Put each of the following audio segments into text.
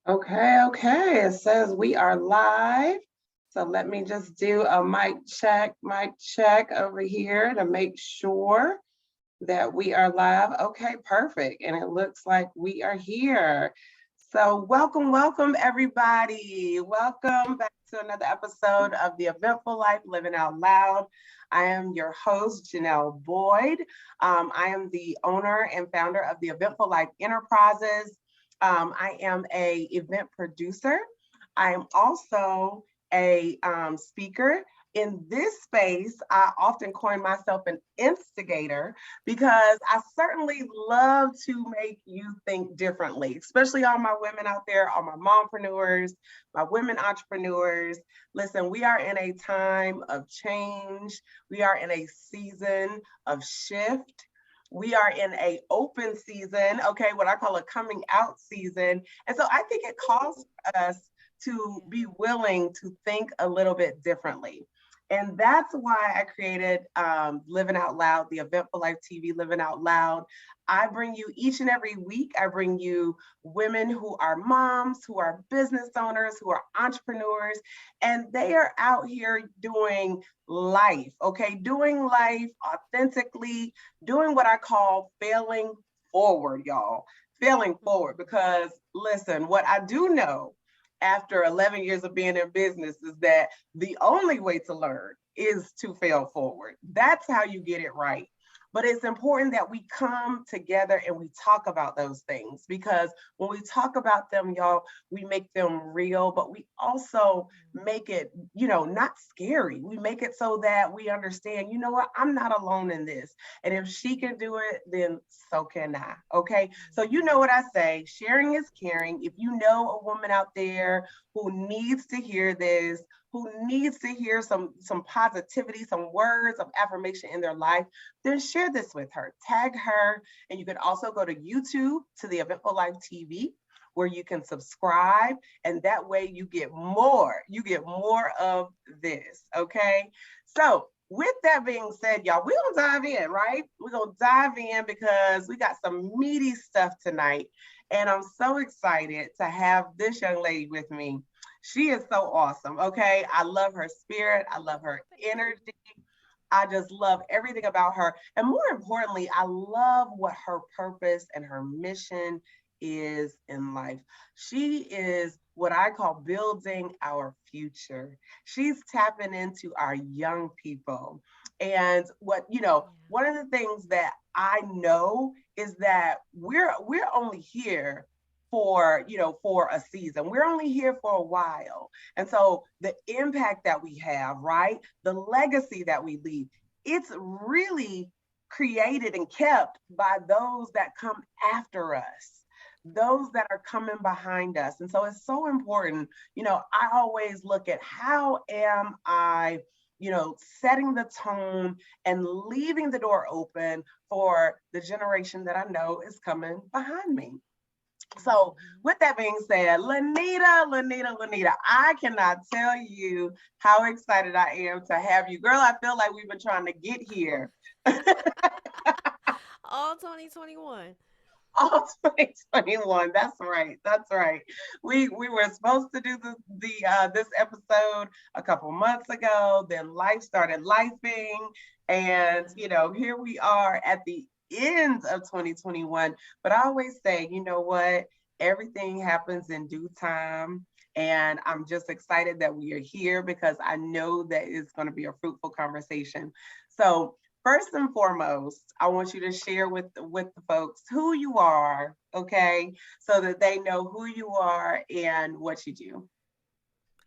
Okay. It says we are live. So let me just do a mic check over here to make sure that we are live. Okay, perfect. And it looks like we are here. So welcome everybody. Welcome back to another episode of the Eventful Life Living Out Loud. I am your host, Janelle Boyd. I am the owner and founder of the Eventful Life Enterprises. I am a event producer. I am also a speaker. In this space, I often coin myself an instigator because I certainly love to make you think differently, especially all my women out there, all my mompreneurs, my women entrepreneurs. Listen, we are in a time of change. We are in a season of shift. We are in a open season, okay, what I call a coming out season. And so I think it calls for us to be willing to think a little bit differently. And that's why I created Living Out Loud, the Eventful Life TV Living Out Loud. I bring you each and every week, I bring you women who are moms, who are business owners, who are entrepreneurs, and they are out here doing life, okay? Doing life authentically, doing what I call failing forward, y'all. Failing forward, because listen, what I do know after 11 years of being in business is that the only way to learn is to fail forward. That's how you get it right. But it's important that we come together and we talk about those things, because when we talk about them, y'all, we make them real, but we also make it, not scary. We make it so that we understand, you know what, I'm not alone in this. And if she can do it, then so can I. Okay. So you know what I say, sharing is caring. If you know a woman out there who needs to hear this, who needs to hear some positivity, some words of affirmation in their life, then share this with her. Tag her. And you can also go to YouTube to the Eventful Life TV, where you can subscribe, and that way you get more of this. Okay. So with that being said, y'all, we're gonna dive in, right? We're gonna dive in because we got some meaty stuff tonight. And I'm so excited to have this young lady with me. She is so awesome. Okay. I love her spirit. I love her energy. I just love everything about her. And more importantly, I love what her purpose and her mission is in life. She is what I call building our future. She's tapping into our young people. And one of the things that I know is that we're only here for a season. We're only here for a while. And so the impact that we have, right? The legacy that we leave, it's really created and kept by those that come after us, those that are coming behind us. And so it's so important. I always look at how am I setting the tone and leaving the door open for the generation that I know is coming behind me. So with that being said, Linnita, I cannot tell you how excited I am to have you. Girl, I feel like we've been trying to get here. All 2021. All 2021. That's right. That's right. We were supposed to do this episode a couple months ago. Then life started lifing, and here we are at the end of 2021. But I always say, you know what? Everything happens in due time. And I'm just excited that we are here because I know that it's going to be a fruitful conversation. So first and foremost, I want you to share with the folks who you are, okay, so that they know who you are and what you do.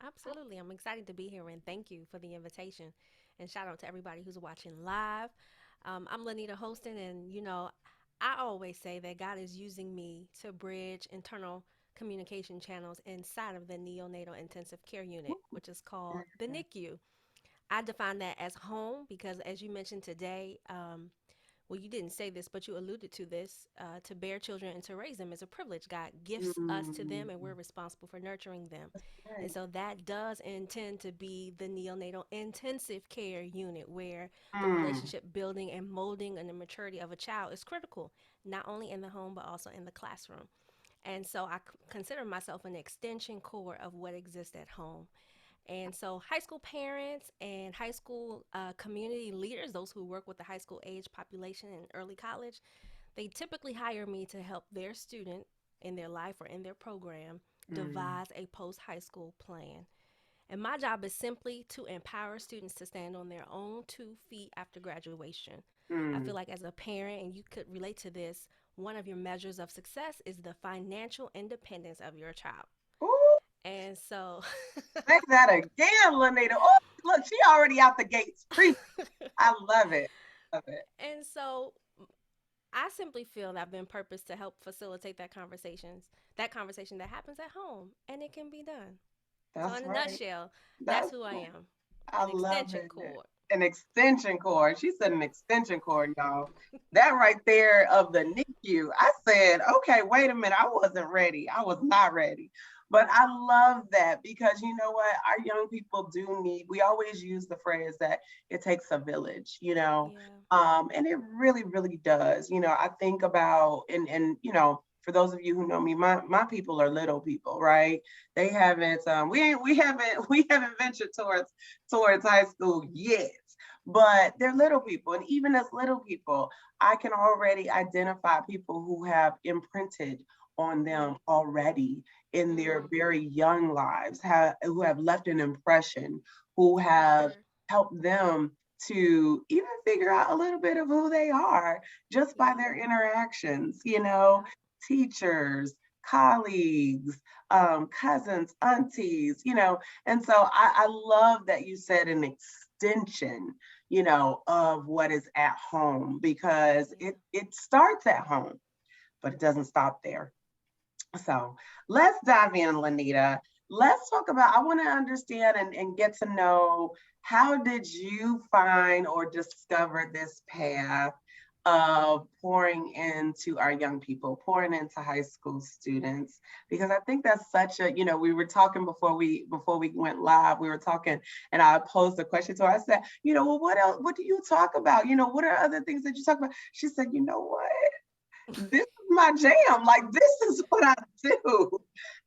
Absolutely. I'm excited to be here and thank you for the invitation. And shout out to everybody who's watching live. I'm Linnita Hosten, and I always say that God is using me to bridge internal communication channels inside of the neonatal intensive care unit, which is called the NICU. I define that as home because, as you mentioned today, well, you didn't say this, but you alluded to this. To bear children and to raise them is a privilege. God gifts us to them, and we're Mm, responsible for nurturing them. And right. so that does intend to be the neonatal intensive care unit, where the Mm, relationship building and molding and the maturity of a child is critical, not only in the home, but also in the classroom. And so consider myself an extension core of what exists at home. And so, high school parents and high school community leaders, those who work with the high school age population in early college, they typically hire me to help their student in their life or in their program Mm, devise a post high school plan. And my job is simply to empower students to stand on their own 2 feet after graduation. I feel mm. like as a parent, and you could relate to this, one of your measures of success is the financial independence of your child. Ooh, And so, say that again, Linnita. Oh, look, she already out the gates preaching. I love it. Love it. and so I simply feel that I've been purposed to help facilitate that conversation that happens at home, and it can be done. So, That's in a right. nutshell, that's That's who I right. am, I an love extension it. cord. An extension cord. She said an extension cord, y'all. That right there of the NICU. I said, okay, wait a minute. I wasn't ready. I was not ready. But I love that because you know what? Our young people do need, we always use the phrase that it takes a village, Yeah. and it really, really does. I think about, and for those of you who know me, my people are little people, right? They haven't, we haven't ventured towards high school yet, but they're little people. And even as little people, I can already identify people who have imprinted on them Mhm. already in their Mhm. very young lives, who have left an impression, who For have sure. helped them to even figure out a little bit of who they are just by Yeah. their interactions, Yeah. teachers, colleagues, cousins, aunties, and so I love that you said an extension, of what is at home because Yeah. it starts at home, but it doesn't stop there. So let's dive in, Lanita. Let's talk about, I want to understand and get to know, how did you find or discover this path of pouring into our young people, pouring into high school students? Because I think that's such a, we were talking before we went live, we were talking and I posed a question to her. I said, well, what else, what do you talk about? What are other things that you talk about? She said, you know what? This is my jam. Like, this is what I do.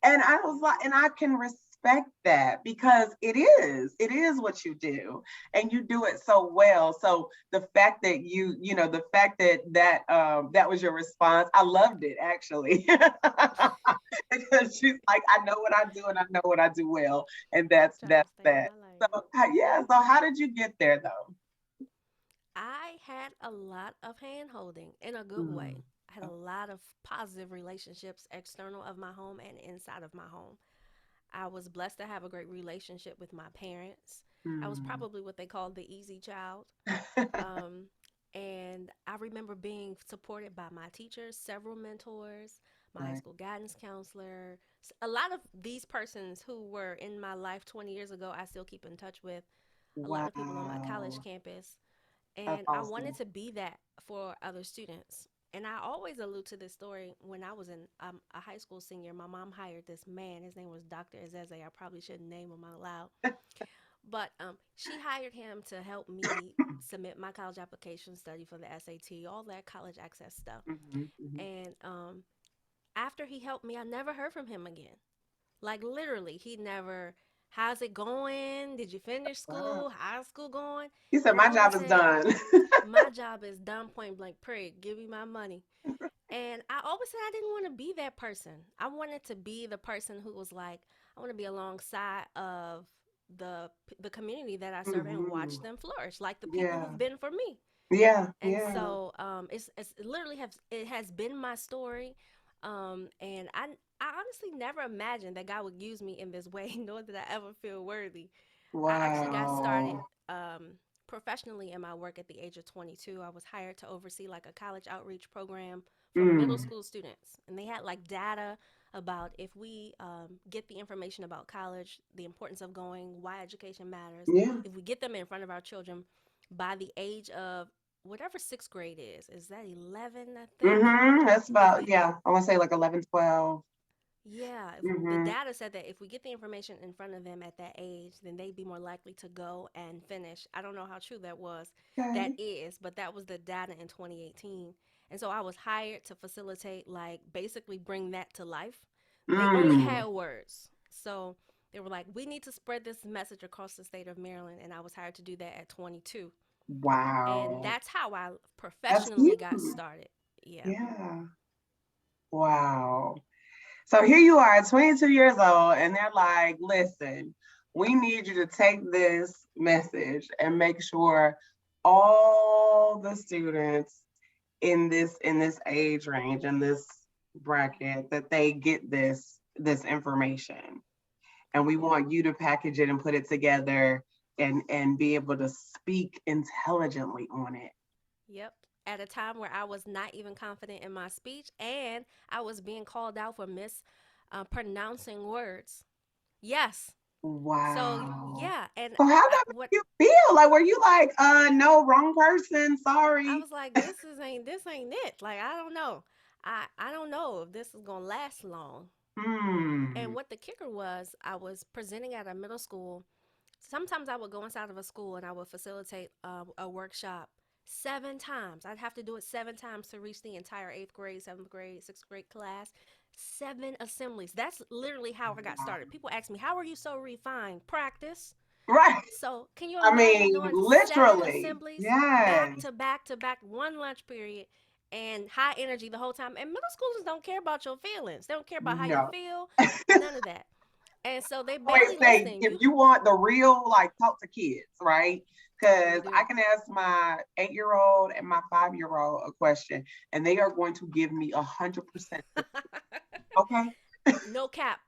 And I was Yeah. like, and I can respect that because it is what you do and you do it so well. So the fact that the fact that was your response, I loved it actually. Because she's like, I know what I do and I know what I do well. And that's Try to that's stay in that. my lane. So yeah, so how did you get there though? I had a lot of hand holding in a good Mm, way. I had a lot of positive relationships external of my home and inside of my home. I was blessed to have a great relationship with my parents. I was mm. probably what they call the easy child. Um, and I remember being supported by my teachers, several mentors, my high Right. school guidance counselor. A lot of these persons who were in my life 20 years ago, I still keep in touch with. A lot of people on my college Wow. campus. That's And I wanted awesome. to be that for other students. And I always allude to this story. When I was in a high school senior, my mom hired this man. His name was Dr. Azeze. I probably shouldn't name him out loud. But she hired him to help me submit my college application, study for the SAT, all that college access stuff. Mhm, mhm. And after he helped me, I never heard from him again. Like literally, he never, how's it going? Did you finish Wow. school? How's school going? He said, He my only job is said, done. my job is done point blank, period. Give me my money. And I always said I didn't want to be that person. I wanted to be the person who was like, I want to be alongside of the community that I serve and watch Mhm. them flourish, like the people Yeah. who've been for me. Yeah. And Yeah. so it's literally has been my story. And I honestly never imagined that God would use me in this way, nor did I ever feel worthy. I actually got started Wow. professionally in my work at the age of 22. I was hired to oversee like a college outreach program for middle Mm. school students. And they had like data about if we get the information about college, the importance of going, why education matters, Yeah. if we get them in front of our children by the age of whatever sixth grade is that 11, I think? That's If about, we yeah, I want to say like 11, 12. Yeah, if the Mm-hmm. data said that if we get the information in front of them at that age, then they'd be more likely to go and finish. I don't know how true that was, that Okay. is, but that was the data in 2018. And so I was hired to facilitate, like, basically bring that to life. They only Mm, had words. So they were like, we need to spread this message across the state of Maryland. And I was hired to do that at 22. And wow. that's how I That's professionally got huge. started. Yeah. Yeah. Wow. So here you are, 22 years old, and they're like, listen, we need you to take this message and make sure all the students in this age range, in this bracket, that they get this information. And we want you to package it and put it together and be able to speak intelligently on it. Yep. At a time where I was not even confident in my speech and I was being called out for mispronouncing words. Yes. So, Wow. yeah. And So how that what make you feel? Like, were you like, no, wrong person, I sorry? was like, this ain't it. Like, I don't know. I don't know if this is gonna last long. And Hmm. what the kicker was, I was presenting at a middle school. Sometimes I would go inside of a school and I would facilitate a workshop 7 times. I'd have to do it 7 times to reach the entire eighth grade, seventh grade, sixth grade class. 7 assemblies. That's literally how I got Wow. started. People ask me, how are you so refined? Practice. Right. So, can you I imagine mean, doing seven literally. assemblies back Yes. to back to back, one lunch period, and high energy the whole time? And middle schoolers don't care about your feelings. They don't care about how you No. feel, none of that. And so they Always barely say, listening. if you want the real, like, talk to kids, right? You Because I do. can ask my 8-year-old and my 5-year-old a question, and they are going to give me 100%. Okay. No cap.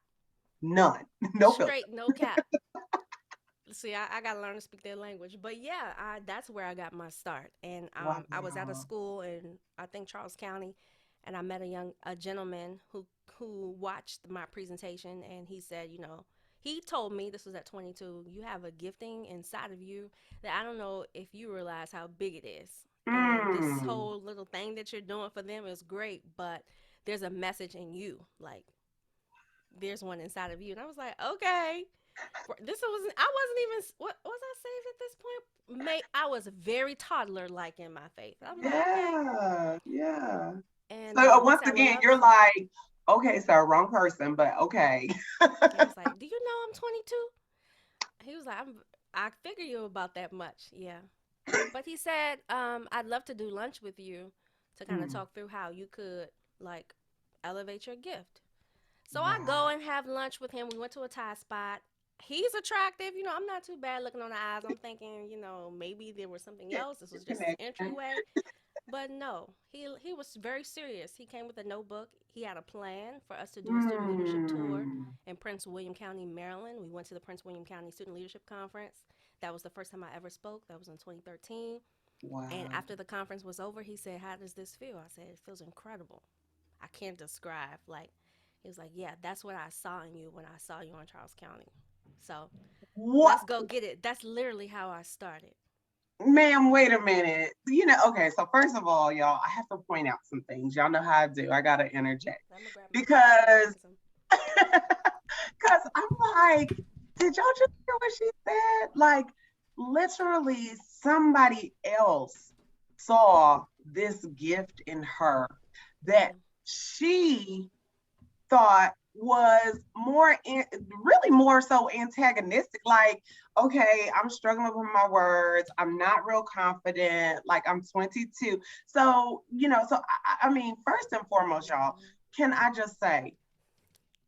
None. No filter. Straight no cap. See, I got to learn to speak their language. But yeah, that's where I got my start. And I was at a Wow. school in, I think, Charles County, and I met a gentleman who watched my presentation, and he said, he told me, this was at 22, you have a gifting inside of you that I don't know if you realize how big it is. And this Mm. whole little thing that you're doing for them is great, but there's a message in you. Like, there's one inside of you. And I was like, okay. This was I wasn't even what was I saved at this point? I was very toddler like in my faith. I'm like, okay. Yeah. Yeah. And So he once said, I would again, love you're for. like, okay, sir, wrong person, but okay. He was like, do you know I'm 22? He was like, I figure you about that much, yeah. But he said, I'd love to do lunch with you to kind of Hmm. talk through how you could, like, elevate your gift. So I go Wow. and have lunch with him. We went to a Thai spot. He's attractive. I'm not too bad looking on the eyes. I'm thinking, maybe there was something else. This was just his Connection. entryway. But no, he was very serious. He came with a notebook. He had a plan for us to do a student leadership tour Hmm. in Prince William County, Maryland. We went to the Prince William County Student Leadership Conference. That was the first time I ever spoke. That was in 2013. And Wow. after the conference was over, he said, "How does this feel?" I said, "It feels incredible. I can't describe." Like, he was like, "Yeah, that's what I saw in you when I saw you in Charles County." So What? let's go get it. That's literally how I started. Ma'am, wait a minute. Okay, so first of all, y'all, I have to point out some things. Y'all know how I do. I gotta interject. I'm gonna grab my coffee Because because I'm. because I'm like, did y'all just hear what she said? Like, literally somebody else saw this gift in her that Yeah, she thought was really more so antagonistic. Like, okay, I'm struggling with my words, I'm not real confident, like, I'm 22. So I mean, first and foremost, y'all, mm-hmm. can I just say,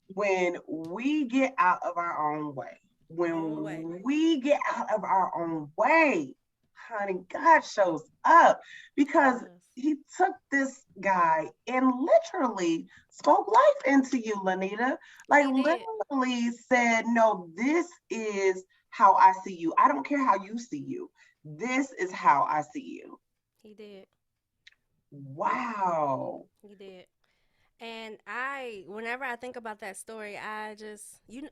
when we get out of our own way, Own way. when we get out of our own way, honey, God shows up, He because does. he took this guy and literally spoke life into you, Linnita. Like, He did. literally said, no, this is how I see you. I don't care how you see you. This is how I see you. He did. Wow. He did. And whenever I think about that story, I just you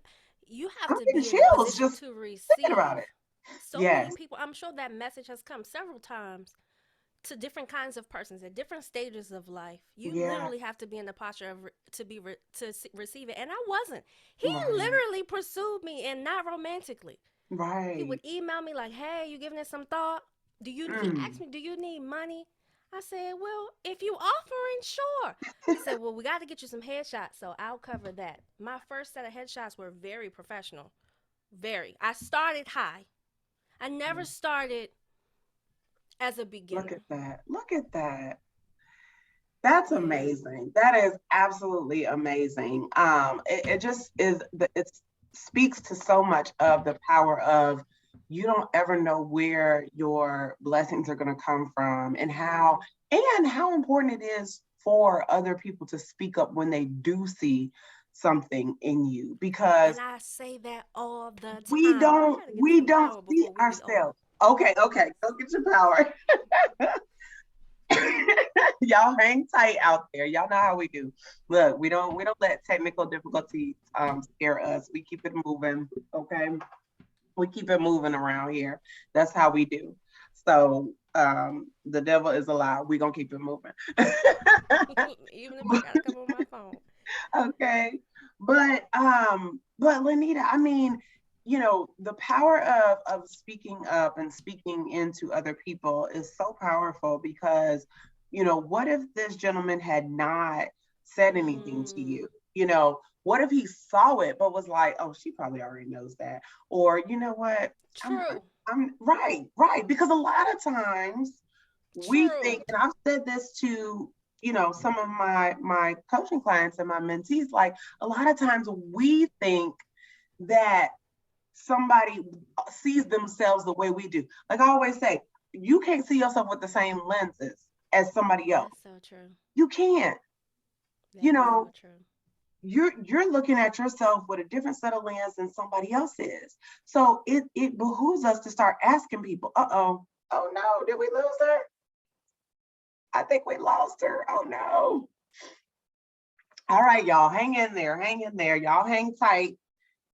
have I'm to getting be in a chills position just to thinking about receive it. so many Yes. people. I'm sure that message has come several times to different kinds of persons at different stages of life. You Yeah. literally have to be in the posture of to be receive it. And I wasn't. He Right. literally pursued me, and not romantically. He would Right. email me like, "Hey, you giving it some thought? Do you?" He asked Mm. me, "Do you need money?" I said, well, if you offering, sure. He said, well, we got to get you some headshots, so I'll cover that. My first set of headshots were very professional. Very. I started high. I never started as a Look beginner. at that. Look at that. That's Yeah. amazing. That is absolutely amazing. It just is, it speaks to so much of the power of you don't ever know where your blessings are going to come from, Mm-hmm. and how important it is for other people to speak up when they do see something in you, because And I say that all the we time. I don't got to get we some don't power see before we be old. ourselves. Okay, okay, go get your power. Y'all hang tight out there. Y'all know how we do. Look, we don't let technical difficulties scare us. We keep it moving. Okay. We keep it moving around here. That's how we do. So the devil is a lie. We're gonna keep it moving. Even if I got to come on my phone. Okay. But Lanita, I mean, the power of speaking up and speaking into other people is so powerful, because what if this gentleman had not said anything to Mm, you? What if he saw it but was like, oh, she probably already knows that, or you know what, i'm true. I'm right, because a lot of times we think, True. and I've said this to some of my coaching clients and my mentees, like a lot of times we think that somebody sees themselves the way we do. Like I always say, you can't see yourself with the same lenses as somebody else. That's so true. You can't. you That is so know true. you're looking at yourself with a different set of lens than somebody else is. So it behooves us to start asking people, oh no, did we lose her? I think we lost her. Oh no. All right, y'all, hang in there, hang in there. Y'all hang tight,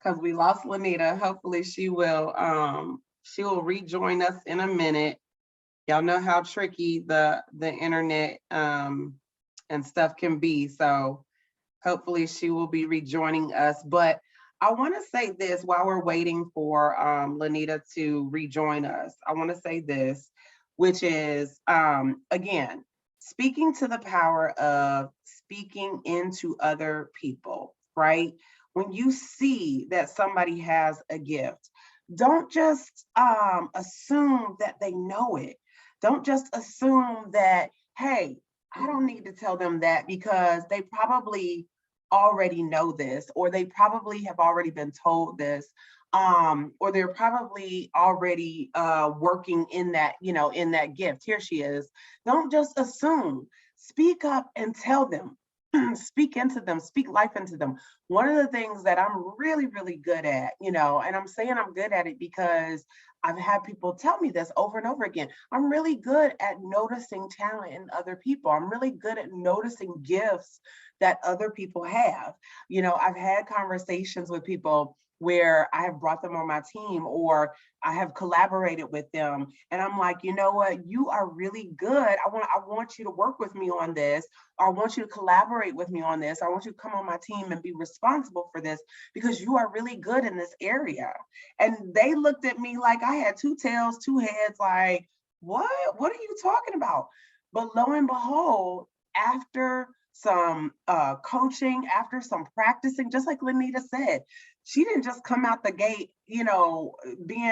because we lost Linnita. Hopefully she will rejoin us in a minute. Y'all know how tricky the internet and stuff can be. So hopefully she will be rejoining us. But I want to say this while we're waiting for Linnita to rejoin us. I want to say this, which is, again, speaking to the power of speaking into other people, right? When you see that somebody has a gift, don't just assume that they know it. Don't just assume that, hey, I don't need to tell them that, because they probably already know this, or they probably have already been told this, or they're probably already working in that gift. Here she is. Don't just assume. Speak up and tell them. Speak into them, speak life into them. One of the things that I'm really, really good at, and I'm saying I'm good at it because I've had people tell me this over and over again. I'm really good at noticing talent in other people. I'm really good at noticing gifts that other people have. I've had conversations with people where I have brought them on my team, or I have collaborated with them, and I'm like, you know what, you are really good. I want you to work with me on this, or I want you to collaborate with me on this. I want you to come on my team and be responsible for this, because you are really good in this area. And they looked at me like I had two tails, two heads, like, what are you talking about? But lo and behold, after some coaching, after some practicing, just like Linnita said, she didn't just come out the gate, being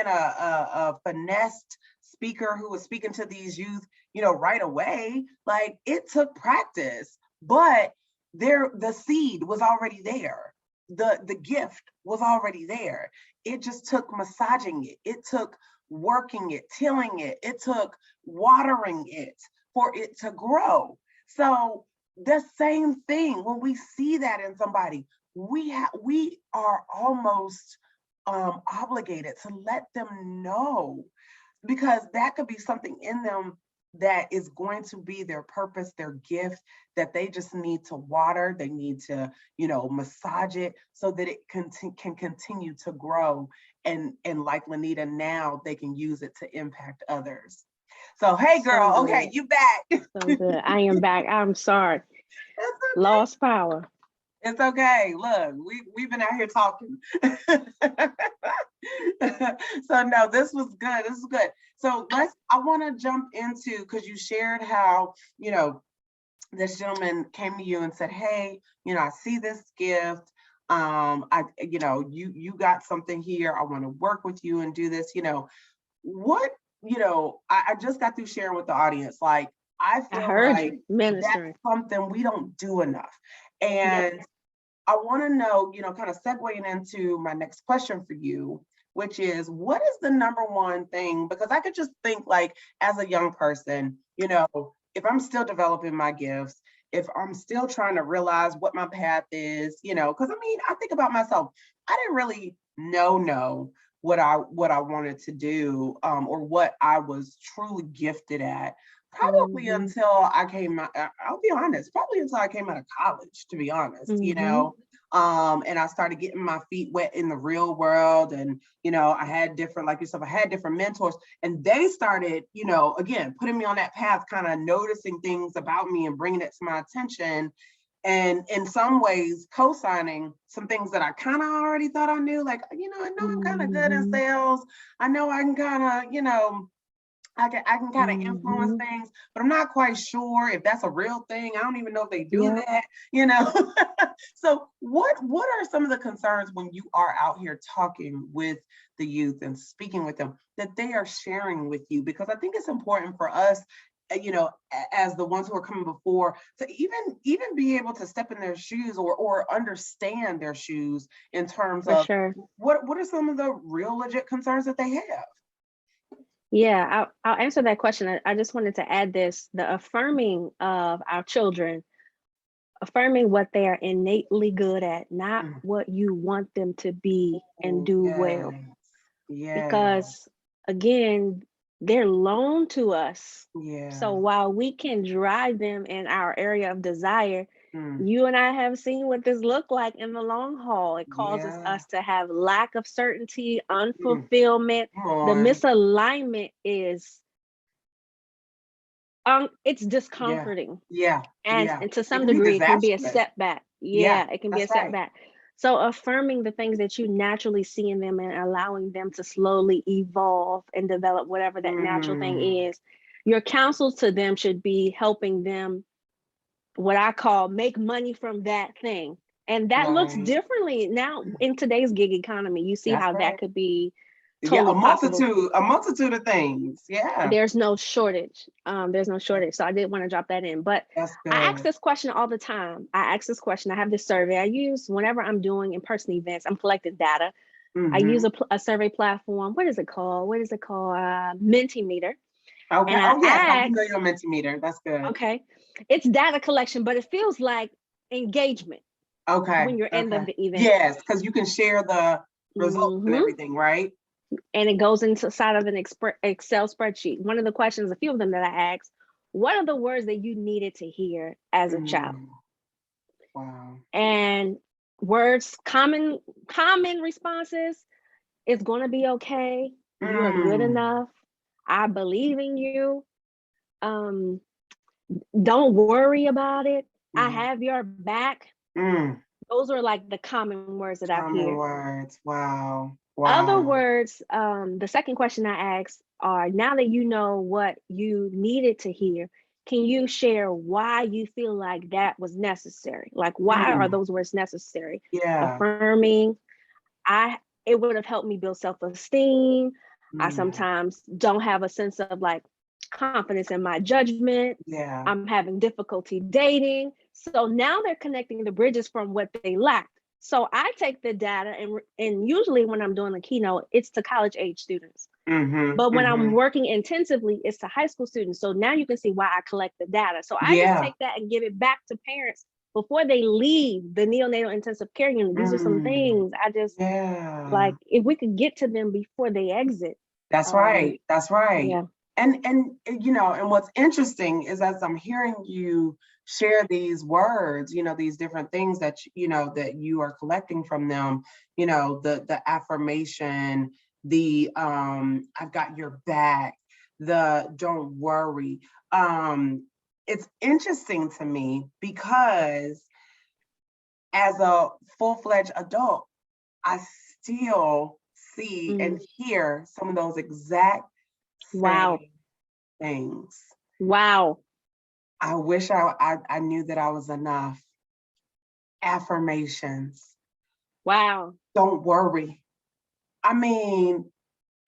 a finessed speaker who was speaking to these youth, right away. Like, it took practice, but the seed was already there. The gift was already there. It just took massaging it. It took working it, tilling it. It took watering it for it to grow. So the same thing, when we see that in somebody, we are almost obligated to let them know, because that could be something in them that is going to be their purpose, their gift, that they just need to water. They need to, massage it so that it can continue to grow. And like Linnita, now they can use it to impact others. So, hey, So girl, okay, good. you back. So good. I am back. I'm sorry. Lost power. It's okay. Look, we've been out here talking. So no, this was good. This is good. So I want to jump into, because you shared how, this gentleman came to you and said, hey, I see this gift. You got something here. I want to work with you and do this, what, I just got through sharing with the audience. Like, I I feel heard like you ministering. that's something we don't do enough. And Yep. I want to know, kind of segueing into my next question for you, which is, what is the number one thing? Because I could just think, like, as a young person, if I'm still developing my gifts, if I'm still trying to realize what my path is, because I think about myself, I didn't really know what I wanted to do, or what I was truly gifted at. Probably Mm-hmm. until I came out, I'll be honest, probably until I came out of college, to be honest, Mm-hmm. and I started getting my feet wet in the real world. And, I had different, like yourself, I had different mentors, and they started, again, putting me on that path, kind of noticing things about me and bringing it to my attention. And in some ways, co-signing some things that I kind of already thought I knew, like, I know I'm kind of good in Mm-hmm. sales. I know I can kind of, I can kind of influence Mm-hmm. things, but I'm not quite sure if that's a real thing. I don't even know if they do Yep. that. So what are some of the concerns when you are out here talking with the youth and speaking with them that they are sharing with you? Because I think it's important for us, as the ones who are coming before, to even be able to step in their shoes, or understand their shoes, in terms For of sure. what are some of the real legit concerns that they have. Yeah, I'll answer that question. I just wanted to add this: the affirming of our children, affirming what they are innately good at, not Mm. what you want them to be and Oh, do yes. well. Yeah. Because again, they're loaned to us. So Yeah. while we can drive them in our area of desire, Mm. you and I have seen what this look like in the long haul. It causes Yeah. us to have lack of certainty, Mm. unfulfillment. Come The on. misalignment is it's Yeah. discomforting, Yeah. Yeah. and to It some can be degree it can be a disastrous. setback. Yeah, Yeah, it can be a that's right. setback. So affirming the things that you naturally see in them and allowing them to slowly evolve and develop whatever that natural thing Mm. is. Your counsel to them should be helping them, what I call, make money from that thing. And that looks Right. differently now in today's gig economy. You see That's how that right. could be Yeah, totally possible. a multitude of things. Yeah, There's no shortage. There's no shortage. So I did want to drop that in. But that's I ask good. this question all the time. I ask this question. I have this survey I use whenever I'm doing in-person events. I'm collecting data. I use Mm-hmm. a survey platform. What is it called? Mentimeter. Okay. And I Oh, yes, I'm ask, familiar with Mentimeter. That's good. okay, it's data collection, but it feels like engagement Okay. when you're in Okay. the event. Yes, because you can share the results and Hmm. everything, right? And it goes inside of an Excel spreadsheet. One of the questions, a few of them that I asked, what are the words that you needed to hear as a child? Mm. Wow. And words, common responses: it's going to be okay. You're good Mm. enough. I believe in you. Um, don't worry about it. I Yeah. have your back. Mm. Those are like the common words that I've Common heard. words. Wow. Other Wow. words, the second question I asked are, now that you know what you needed to hear, can you share why you feel like that was necessary? Like, why are Mm. those words necessary? Yeah. Affirming, it would have helped me build self-esteem. I Mm. sometimes don't have a sense of like confidence in my judgment. Yeah. I'm having difficulty dating. So now they're connecting the bridges from what they lacked. So I take the data, and usually when I'm doing a keynote, it's to college age students. Mm-hmm. But when I'm Mm-hmm. working intensively, it's to high school students. So now you can see why I collect the data. So I just Yeah. take that and give it back to parents before they leave the neonatal intensive care unit. These are some Mm. things I just Yeah. like, if we could get to them before they exit. That's Um, right. That's right. yeah. And what's interesting is, as I'm hearing you share these words, these different things that that you are collecting from them, the affirmation, the I've got your back, the don't worry. It's interesting to me because as a full-fledged adult, I still see Mm. and hear some of those exact Wow. same things. Wow. I wish I knew that I was enough. Affirmations. Wow. Don't worry. I mean,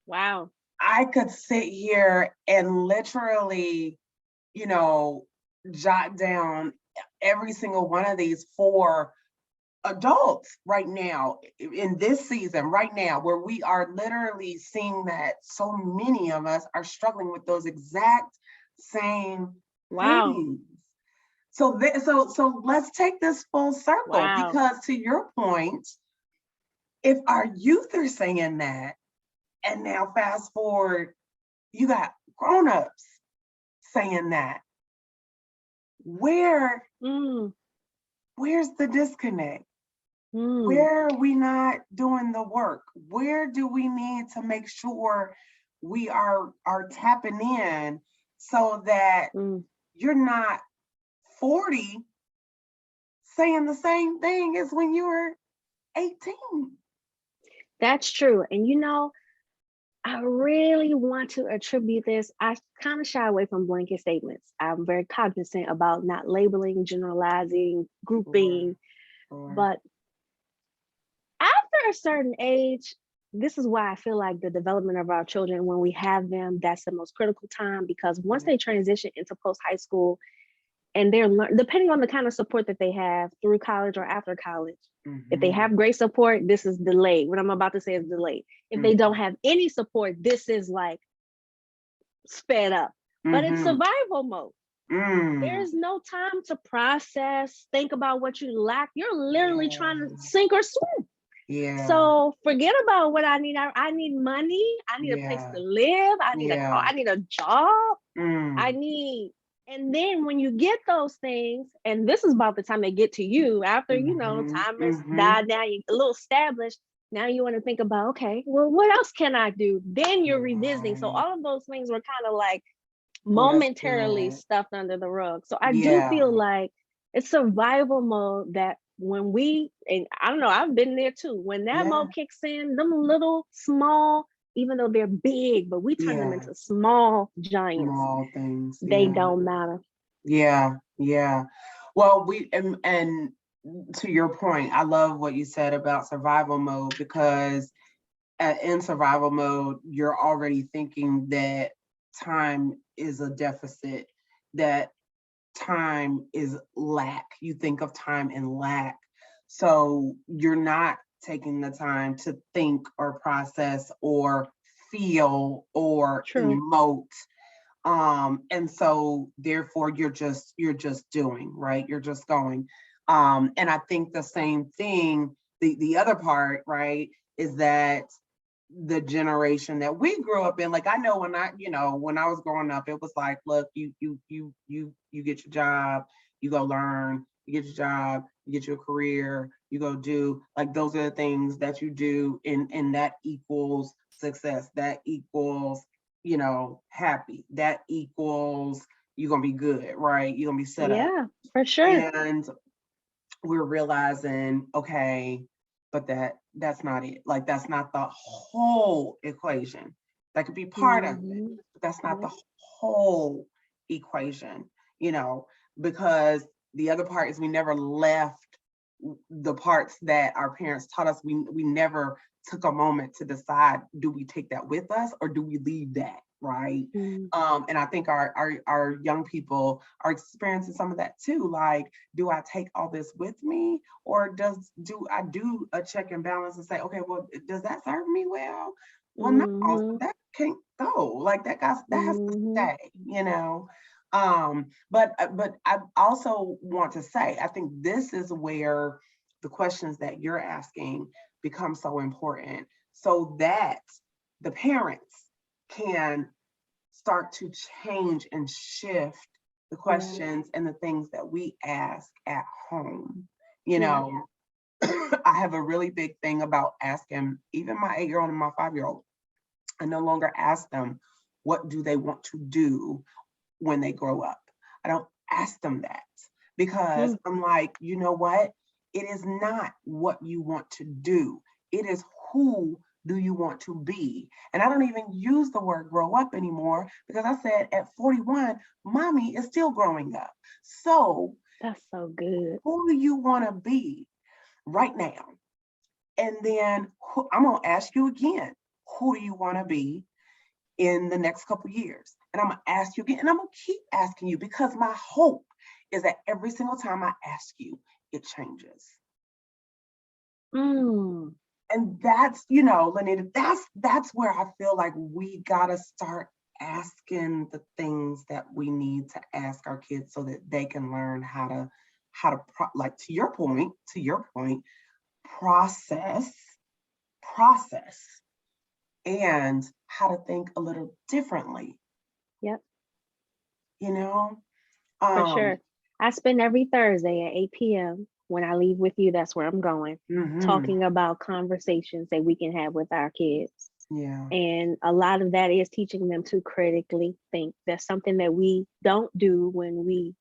Wow. I could sit here and literally, you know, jot down every single one of these for adults right now in this season right now, where we are literally seeing that so many of us are struggling with those exact same Wow. things. So let's take this full circle, Wow. because to your point, if our youth are saying that, and now fast forward, you got grown-ups saying that, where's Mm. the disconnect? Mm. Where are we not doing the work? Where do we need to make sure we are tapping in so that Mm. you're not 40 saying the same thing as when you were 18? That's true. And you know, I really want to attribute this. I kind of shy away from blanket statements. I'm very cognizant about not labeling, generalizing, grouping, Sure. but after a certain age, this is why I feel like the development of our children, when we have them, that's the most critical time, because once they transition into post high school and they're depending on the kind of support that they have through college or after college, if they have great support, this is delayed. What I'm about to say is delayed. If they don't have any support, this is like sped up, but it's survival mode. There's no time to process, think about what you lack. You're literally trying to sink or swim. Yeah. So forget about what I need. I need money. I need a place to live. I need a car. I need a job. I need, and then when you get those things, and this is about the time they get to you after, you know, time has died down, you're a little established. Now you want to think about, okay, well, what else can I do? Then you're revisiting. So all of those things were kind of like momentarily stuffed under the rug. So I do feel like it's survival mode that when we, and I don't know, I've been there too. When that mode kicks in, them little small, even though they're big, but we turn them into small giants. Small things. They don't matter. Yeah. Well, and to your point, I love what you said about survival mode, because in survival mode, you're already thinking that time is a deficit, that time is lack. You think of time in lack. So you're not taking the time to think or process or feel or emote. And so therefore you're just doing, right? You're just going. And I think the same thing, the other part, right, is that the generation that we grew up in, like I know when I was growing up, it was like, look, you get your job, you go learn, you get your job, you get your career, you go do, like, those are the things that you do, and that equals success, that equals, happy, that equals you're gonna be good, right? You're gonna be set up. Yeah, for sure. And we're realizing, okay, but that's not it. Like, that's not the whole equation. That could be part of it, but that's not the whole equation, because the other part is we never left the parts that our parents taught us. We never took a moment to decide, do we take that with us or do we leave that, right? And I think our young people are experiencing some of that too. Like, do I take all this with me, or do I do a check and balance and say, okay, well, does that serve me well? Well, no, that can't go. Like, that has to stay, but I also want to say, I think this is where the questions that you're asking become so important, so that the parents can start to change and shift the questions and the things that we ask at home. I have a really big thing about asking, even my 8-year-old and my 5-year-old, I no longer ask them, what do they want to do when they grow up? I don't ask them that, because I'm like, you know what? It is not what you want to do. It is who do you want to be? And I don't even use the word grow up anymore, because I said at 41, mommy is still growing up. So that's so good. Who do you want to be right now? And then I'm going to ask you again, who do you want to be in the next couple years? And I'm going to ask you again, and I'm going to keep asking you, because my hope is that every single time I ask you, it changes. And that's, Linnita, that's where I feel like we got to start asking the things that we need to ask our kids, so that they can learn how to like to your point, process, and how to think a little differently. Yep. For sure. I spend every Thursday at 8 p.m. when I leave with you, that's where I'm going, talking about conversations that we can have with our kids. Yeah. And a lot of that is teaching them to critically think. That's something that we don't do when we,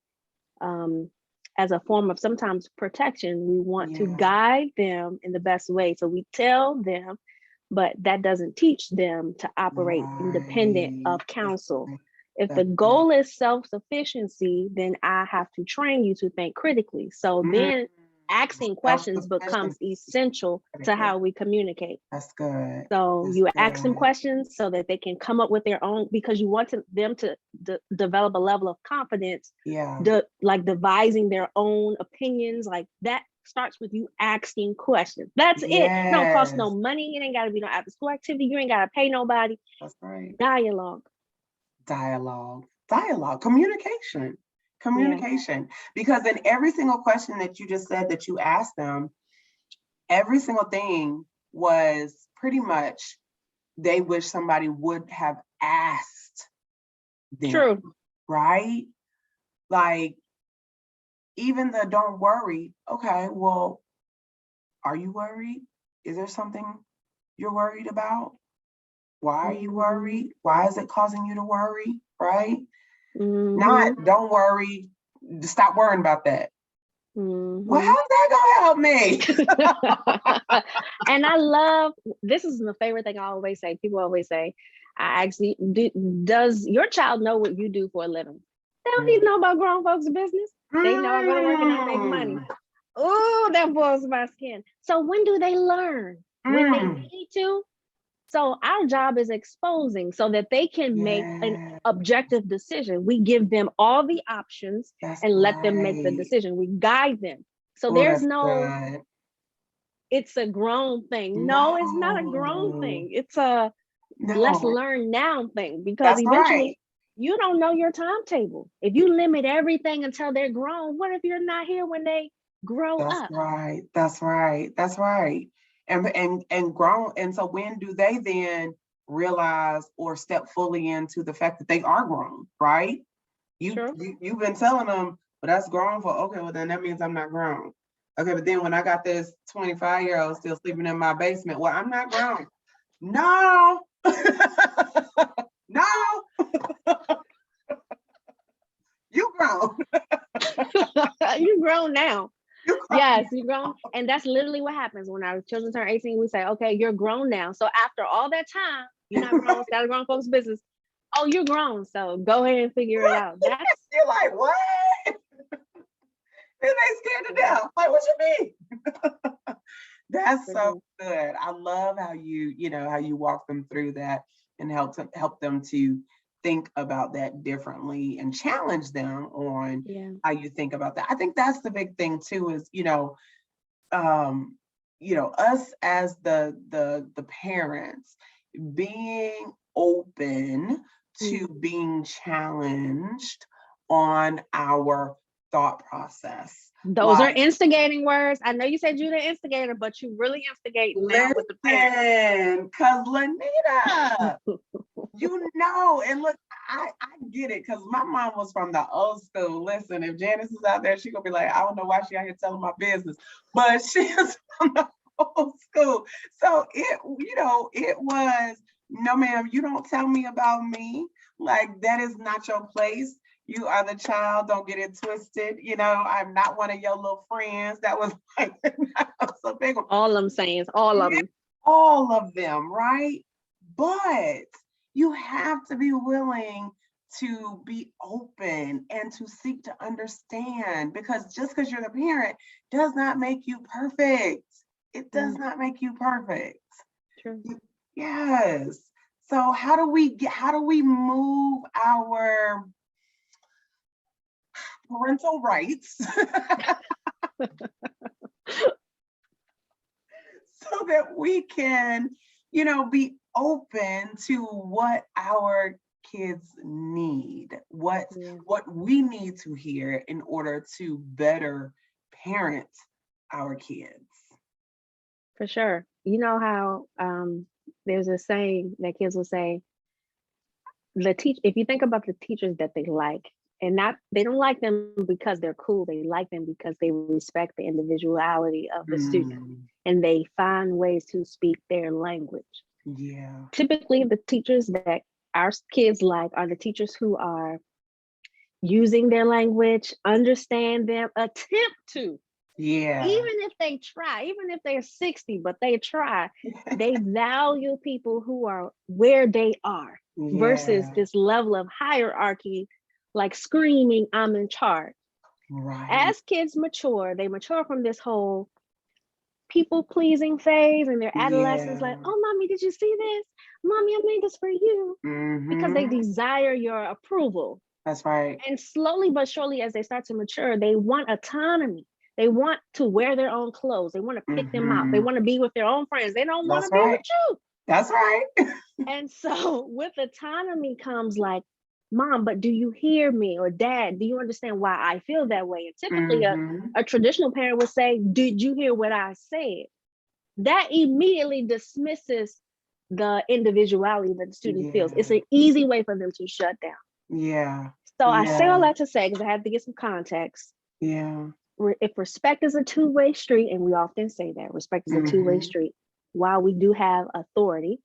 as a form of sometimes protection, we want to guide them in the best way. So we tell them, but that doesn't teach them to operate independent of counsel. If the goal is self-sufficiency, then I have to train you to think critically. So then asking questions becomes essential to how we communicate. That's good. So you ask them questions so that they can come up with their own, because you want them to develop a level of confidence, like devising their own opinions. Like that starts with you asking questions. That's it. It don't cost no money. It ain't got to be no after school activity. You ain't got to pay nobody. That's right. Dialogue, communication. Because in every single question that you just said that you asked them, every single thing was pretty much they wish somebody would have asked them. True. Right? Like, even the don't worry. Okay, well, are you worried? Is there something you're worried about? Why are you worried? Why is it causing you to worry? Right? Not don't worry, stop worrying about that. Well, how's that gonna help me? And I love, this is my favorite thing I always say. People always say, I actually, does your child know what you do for a living? They don't need to know about grown folks' business. They know I go to work and I make money. Oh, that boils my skin. So when do they learn? When they need to? So our job is exposing so that they can make an objective decision. We give them all the options and let them make the decision. We guide them. So there's no, it's a grown thing. No, it's not a grown thing. It's a let's learn now thing, because eventually you don't know your timetable. If you limit everything until they're grown, what if you're not here when they grow up? That's right. And grown. And so when do they then realize or step fully into the fact that they are grown, right? You've been telling them, well, that's grown for, okay, well then that means I'm not grown. Okay, but then when I got this 25-year-old still sleeping in my basement, well, I'm not grown. No. No. You grown. You grown now. Yes, you grown. And that's literally what happens when our children turn 18. We say, okay, you're grown now. So after all that time, you're not grown, it's got a grown folks business. Oh, you're grown. So go ahead and figure it out. That's you're like, what? And they scared to death. Like, what you mean? That's so good. I love how you walk them through that and help them to think about that differently and challenge them on how you think about that. I think that's the big thing too, is us as the parents being open to being challenged on our thought process. Those are instigating words. I know you said you're the instigator, but you really instigate now with the parents. Because Linnita, and look, I get it, because my mom was from the old school. Listen, if Janice is out there, she's gonna be like, I don't know why she out here telling my business, but she is from the old school. So it was, no ma'am, you don't tell me about me. Like, that is not your place. You are the child, don't get it twisted. I'm not one of your little friends. That was like, that was a big one. All I'm saying is all of them. all of them, right? But you have to be willing to be open and to seek to understand, because just because you're the parent does not make you perfect. It does not make you perfect. True. Yes. So how do we move our parental rights so that we can, be open to what our kids need, what we need to hear in order to better parent our kids. For sure. You know how there's a saying that kids will say, if you think about the teachers that they like, and they don't like them because they're cool, they like them because they respect the individuality of the student, and they find ways to speak their language. Yeah. Typically, the teachers that our kids like are the teachers who are using their language, understand them, attempt to. Yeah. Even if they try, even if they're 60, but they try, they value people who are where they are versus this level of hierarchy, like screaming, I'm in charge. Right. As kids mature, they mature from this whole people pleasing phase, and their adolescence, like, oh, mommy, did you see this? Mommy, I made this for you. Because they desire your approval. That's right. And slowly but surely, as they start to mature, they want autonomy. They want to wear their own clothes. They want to pick them out. They want to be with their own friends. They don't want to be with you. That's right. And so with autonomy comes like, Mom, but do you hear me? Or Dad, do you understand why I feel that way? And typically a traditional parent would say, did you hear what I said? That immediately dismisses the individuality that the student feels. It's an easy way for them to shut down. Yeah. So I say all that to say, because I have to get some context. Yeah. If respect is a two-way street, and we often say that respect is a two-way street, while we do have authority,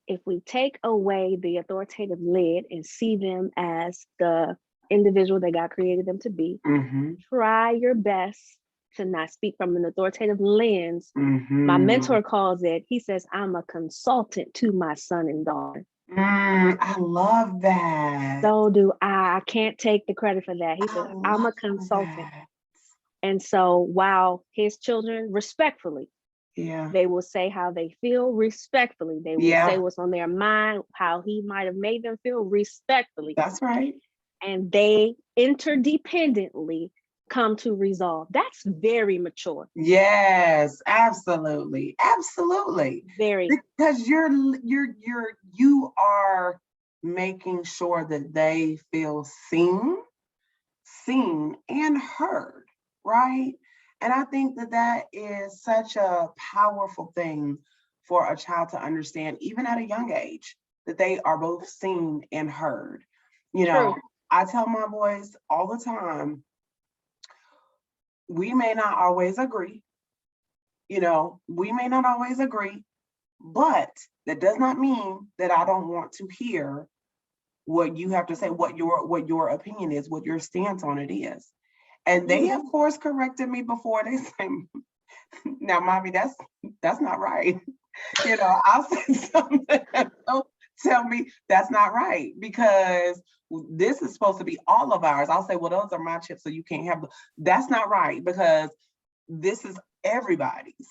if we take away the authoritative lid and see them as the individual that God created them to be, try your best to not speak from an authoritative lens. My mentor calls it, he says, I'm a consultant to my son and daughter. I love that. So do I. I can't take the credit for that. He said, I'm a consultant. And so while his children respectfully, they will say how they feel respectfully. They will say what's on their mind, how he might have made them feel respectfully. That's right. And they interdependently come to resolve. That's very mature. Yes, absolutely. Absolutely. Very. Because you are making sure that they feel seen and heard, right? And I think that is such a powerful thing for a child to understand, even at a young age, that they are both seen and heard. I tell my boys all the time, we may not always agree, but that does not mean that I don't want to hear what you have to say, what your opinion is, what your stance on it is. And they, of course, corrected me before. They say, now, mommy, that's not right. I'll say something and they'll tell me that's not right, because this is supposed to be all of ours. I'll say, well, those are my chips, so you can't have them. That's not right, because this is everybody's.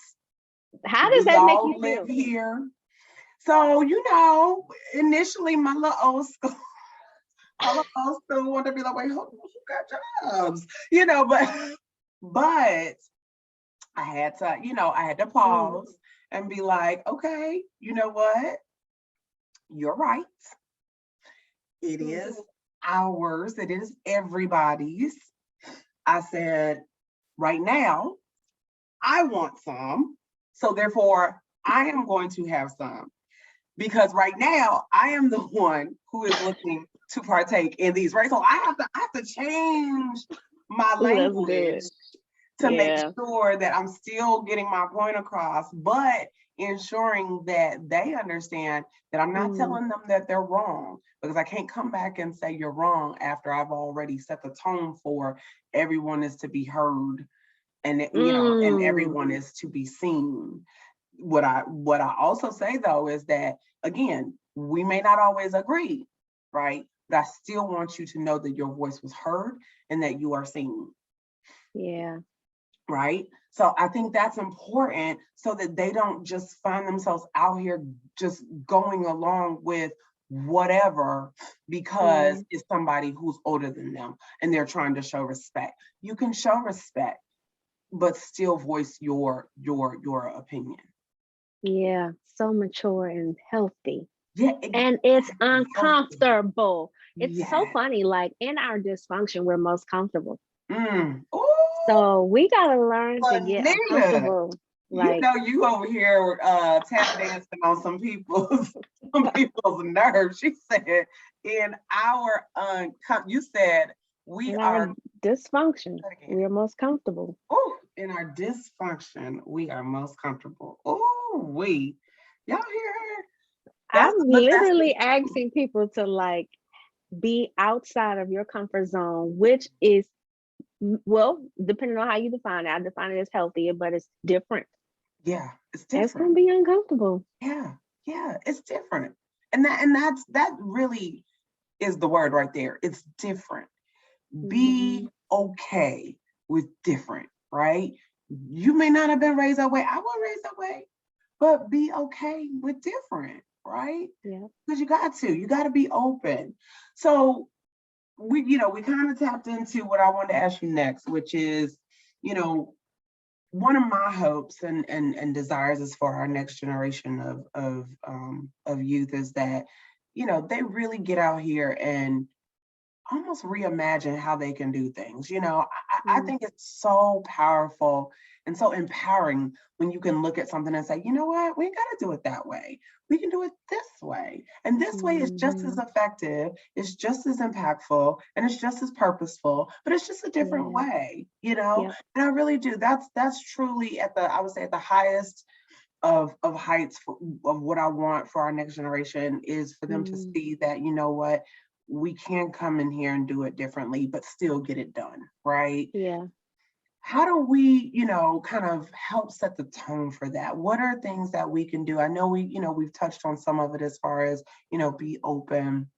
How does that make you live feel? Here. So, initially my little old school wanted to be like, wait, who got jobs? But I had to pause and be like, okay, you know what? You're right. It is ours. It is everybody's. I said, right now, I want some. So therefore, I am going to have some. Because right now, I am the one who is looking to partake in these, right? So I have to change my language to make sure that I'm still getting my point across, but ensuring that they understand that I'm not telling them that they're wrong, because I can't come back and say you're wrong after I've already set the tone for everyone is to be heard, and and everyone is to be seen. what I also say though is that, again, we may not always agree, right? But I still want you to know that your voice was heard and that you are seen. Yeah. Right? So I think that's important so that they don't just find themselves out here just going along with whatever because it's somebody who's older than them and they're trying to show respect. You can show respect, but still voice your opinion. Yeah, so mature and healthy. Yeah, and it's uncomfortable. It's so Yeah. funny. Like in our dysfunction, we're most comfortable. Ooh, So we gotta learn to get Linnita, uncomfortable. you know you over here tap dancing on some people's nerves. She said in our you said we in are our dysfunction, we are most comfortable. Oh, in our dysfunction, we are most comfortable. Oh, y'all hear her? I'm literally asking people to like be outside of your comfort zone, which is, well, depending on how you define it. I define it as healthier, but it's different. Yeah, it's different. It's gonna be uncomfortable. Yeah, it's different. And that really is the word right there. It's different. Be okay with different, right? You may not have been raised that way. I was raised that way, but be okay with different, right? Yeah. Because you got to be open. So we kind of tapped into what I wanted to ask you next, which is, one of my hopes and desires is for our next generation of youth is that, they really get out here and almost reimagine how they can do things. I think it's so powerful and so empowering when you can look at something and say, you know what, we ain't got to do it that way. We can do it this way. And this way is just as effective, it's just as impactful, and it's just as purposeful, but it's just a different way, And I really do. That's truly I would say at the highest of heights of what I want for our next generation is for them to see that, you know what, we can come in here and do it differently, but still get it done, right? Yeah. How do we, kind of help set the tone for that? What are things that we can do? I know we've touched on some of it as far as, be open,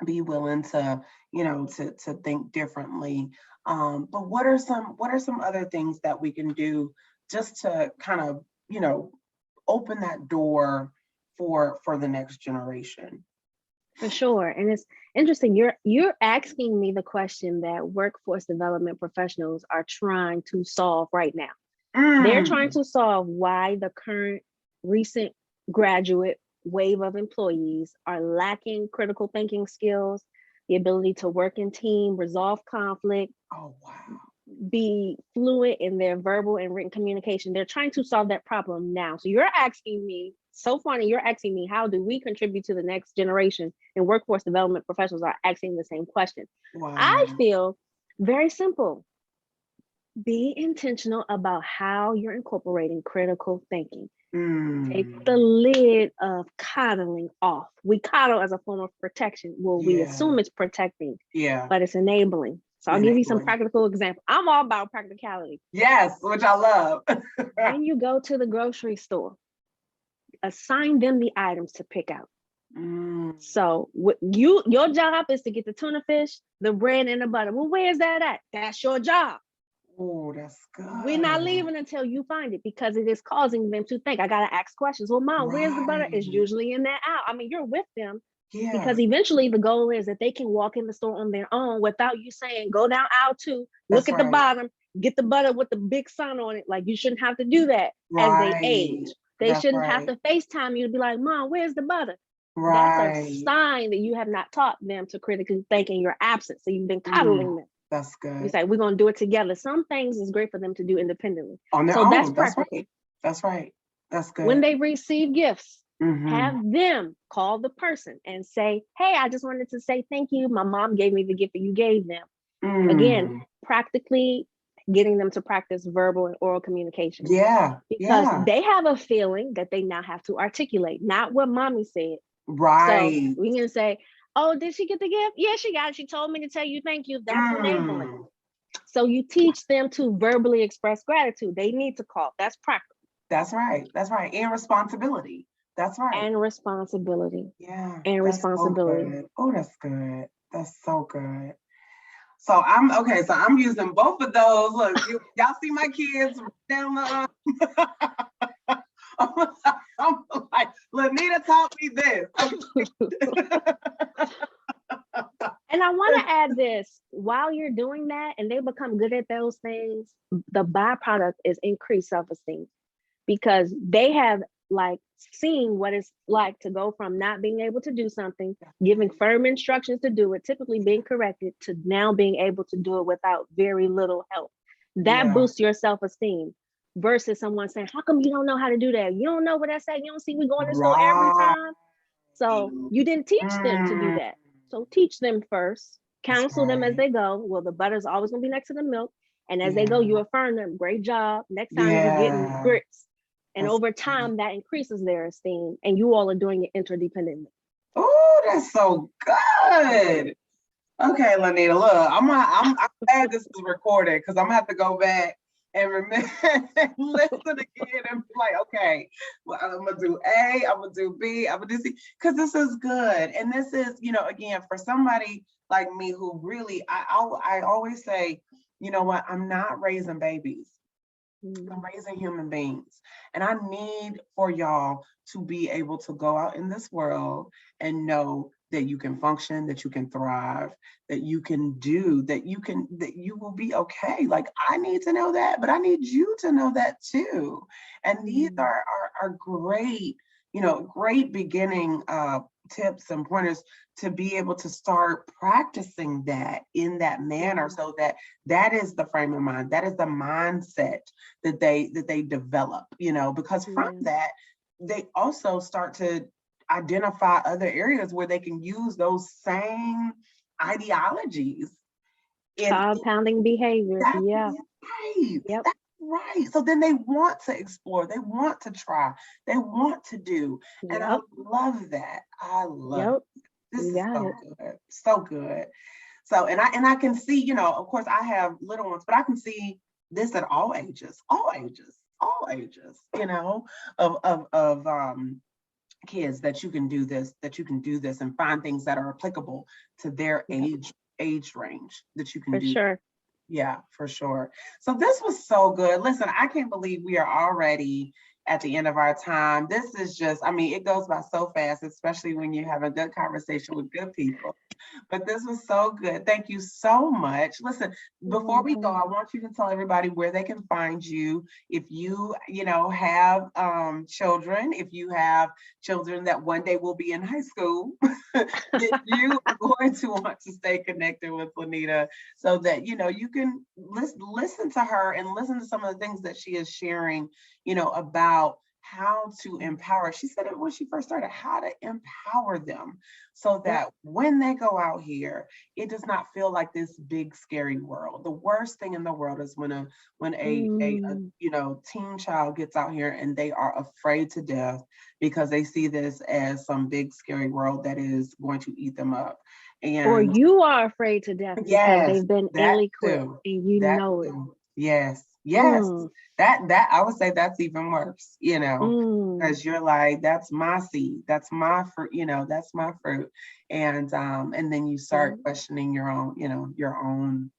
be willing to, to think differently. But what are some other things that we can do just to kind of, open that door for the next generation? For sure. And it's interesting. You're asking me the question that workforce development professionals are trying to solve right now. They're trying to solve why the current recent graduate wave of employees are lacking critical thinking skills, the ability to work in team, resolve conflict. Oh, wow. Be fluent in their verbal and written communication. They're trying to solve that problem now. So you're asking me, so funny, you're asking me, how do we contribute to the next generation? And workforce development professionals are asking the same question. Wow. I feel very simple. Be intentional about how you're incorporating critical thinking. Take the lid of coddling off. We coddle as a form of protection. Well, we assume it's protecting, but it's enabling. So I'll give you some practical examples. I'm all about practicality. Yes, which I love. When you go to the grocery store, assign them the items to pick out. So your job is to get the tuna fish, the bread, and the butter. Well, where's that at? That's your job. Oh, that's good. We're not leaving until you find it, because it is causing them to think. I gotta ask questions. Well, Mom, where's the butter? It's usually in that aisle. I mean, you're with them. Because eventually the goal is that they can walk in the store on their own without you saying, go down aisle 2, look at the bottom, get the butter with the big sun on it. Like, you shouldn't have to do that as they age. They shouldn't have to FaceTime you to be like, Mom, where's the butter? That's a sign that you have not taught them to critically think in your absence. So you've been coddling them. That's good. You say, we're going to do it together. Some things is great for them to do independently. On their own. That's practical. That's right. That's good. When they receive gifts, have them call the person and say, hey, I just wanted to say thank you. My mom gave me the gift that you gave them. Again, practically getting them to practice verbal and oral communication. Yeah. Because they have a feeling that they now have to articulate, not what mommy said. Right. So we can say, oh, did she get the gift? Yeah, she got it. She told me to tell you thank you. That's enabling. So you teach them to verbally express gratitude. They need to call. That's practical. That's right. That's right. And responsibility. That's right. And responsibility. Yeah. And That's responsibility. so good. Oh, that's good. That's so good. So I'm okay. So I'm using both of those. Look, y'all see my kids down the. I'm like, Linnita taught me this. And I want to add this, while you're doing that and they become good at those things, the byproduct is increased self-esteem, because they have like seen what it's like to go from not being able to do something, giving firm instructions to do it, typically being corrected, to now being able to do it without very little help. That boosts your self-esteem versus someone saying, how come you don't know how to do that? You don't know what I say. You don't see me going to school every time. So you didn't teach them to do that. So teach them first, counsel them as they go. Well, the butter's always gonna be next to the milk. And as they go, you affirm them, great job. Next time you're getting grits. And over time, that increases their esteem, and you all are doing it interdependently. Oh, that's so good. Okay, Linnita, look, I'm glad this is recorded, because I'm gonna have to go back and remember, listen again and be like, okay, well, I'm gonna do A, I'm gonna do B, I'm gonna do C, because this is good. And this is, again, for somebody like me who really, I always say, you know what, I'm not raising babies. I'm raising human beings. And I need for y'all to be able to go out in this world and know that you can function, that you can thrive, that you can do, that you will be okay. Like, I need to know that, but I need you to know that too. And these are great, great beginning tips and pointers to be able to start practicing that in that manner, so that is the frame of mind, that is the mindset that they develop, because from that they also start to identify other areas where they can use those same ideologies in compounding behaviors. That's right. So then they want to explore, they want to try, they want to do. And I love that. I love it. This is so good. So good. So, and I can see, of course I have little ones, but I can see this at all ages, of kids, that you can do this and find things that are applicable to their age range that you can do. Sure. Yeah, for sure. So this was so good. Listen, I can't believe we are already at the end of our time. This is just, it goes by so fast, especially when you have a good conversation with good people. But this was so good. Thank you so much. Listen, before we go, I want you to tell everybody where they can find you. If you, have children, if you have children that one day will be in high school, if you are going to want to stay connected with Linnita, so that, you can listen to her and listen to some of the things that she is sharing, about how to empower. She said it when she first started, how to empower them so that when they go out here, it does not feel like this big scary world. The worst thing in the world is when a teen child gets out here and they are afraid to death because they see this as some big scary world that is going to eat them up. Or you are afraid to death because they've been ill-equipped and you know it. Yes. That I would say that's even worse, because you're like, that's my seed, that's my fruit, that's my fruit. And then you start questioning your own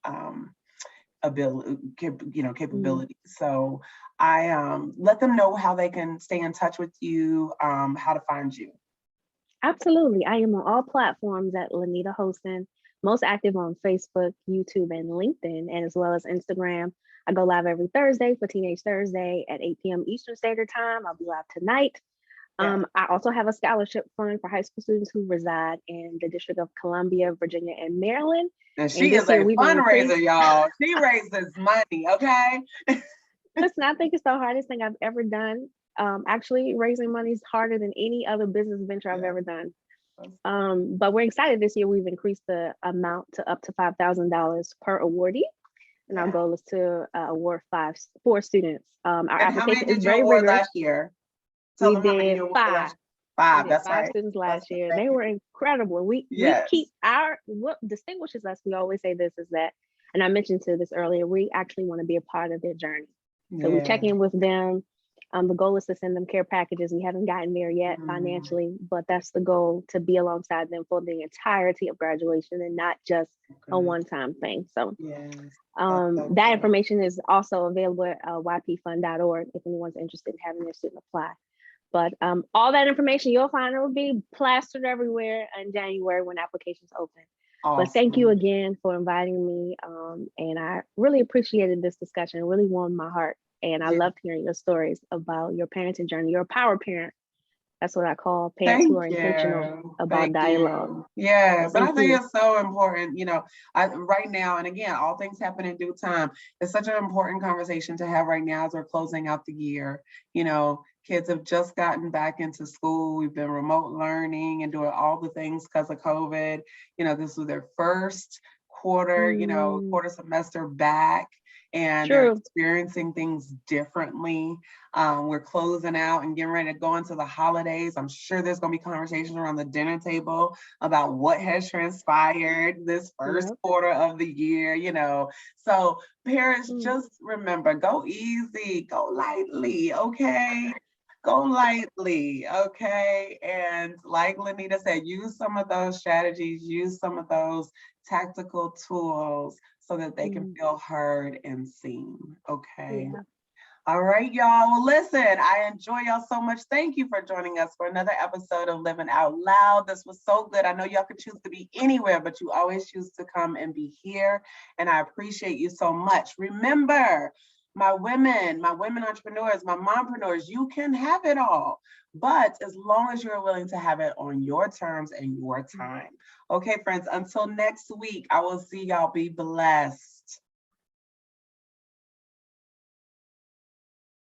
ability, capability. So I let them know how they can stay in touch with you, how to find you. Absolutely. I am on all platforms at Linnita Hosten, most active on Facebook, YouTube, and LinkedIn, and as well as Instagram. I go live every Thursday for Teenage Thursday at 8 p.m. Eastern Standard Time. I'll be live tonight. I also have a scholarship fund for high school students who reside in the District of Columbia, Virginia, and Maryland. And she is a fundraiser, y'all. She raises money, okay? Listen, I think it's the hardest thing I've ever done. Actually, raising money is harder than any other business venture I've ever done. But we're excited this year. We've increased the amount to up to $5,000 per awardee. And our goal is to award four students. Our application is very rigorous. Last year? We did five. That's right. Students last year. They were incredible. We keep what distinguishes us. We always say this is that, and I mentioned to this earlier, we actually want to be a part of their journey. So we check in with them The goal is to send them care packages. We haven't gotten there yet financially, but that's the goal, to be alongside them for the entirety of graduation and not just a one-time thing. So that information is also available at ypfund.org if anyone's interested in having their student apply. But all that information you'll find, it will be plastered everywhere in January when applications open. Awesome. But thank you again for inviting me. And I really appreciated this discussion. It really warmed my heart. And I loved hearing your stories about your parenting journey. You're a power parent. That's what I call parents who are intentional about dialogue. Yes, and I think it's so important, you know, right now, and again, all things happen in due time. It's such an important conversation to have right now as we're closing out the year. You know, kids have just gotten back into school. We've been remote learning and doing all the things because of COVID. You know, this was their first quarter, you know, quarter semester back. And they're experiencing things differently. We're closing out and getting ready to go into the holidays. I'm sure there's going to be conversations around the dinner table about what has transpired this first quarter of the year, you know. So parents, just remember, go easy, go lightly, okay? Go lightly, okay? And like Linnita said, use some of those strategies, use some of those tactical tools so that they can feel heard and seen, okay? Yeah. All right, y'all. Well, listen, I enjoy y'all so much. Thank you for joining us for another episode of Living Out Loud. This was so good. I know y'all could choose to be anywhere, but you always choose to come and be here. And I appreciate you so much. Remember, my women entrepreneurs, my mompreneurs, you can have it all. But as long as you're willing to have it on your terms and your time. Okay, friends, until next week, I will see y'all. Be blessed.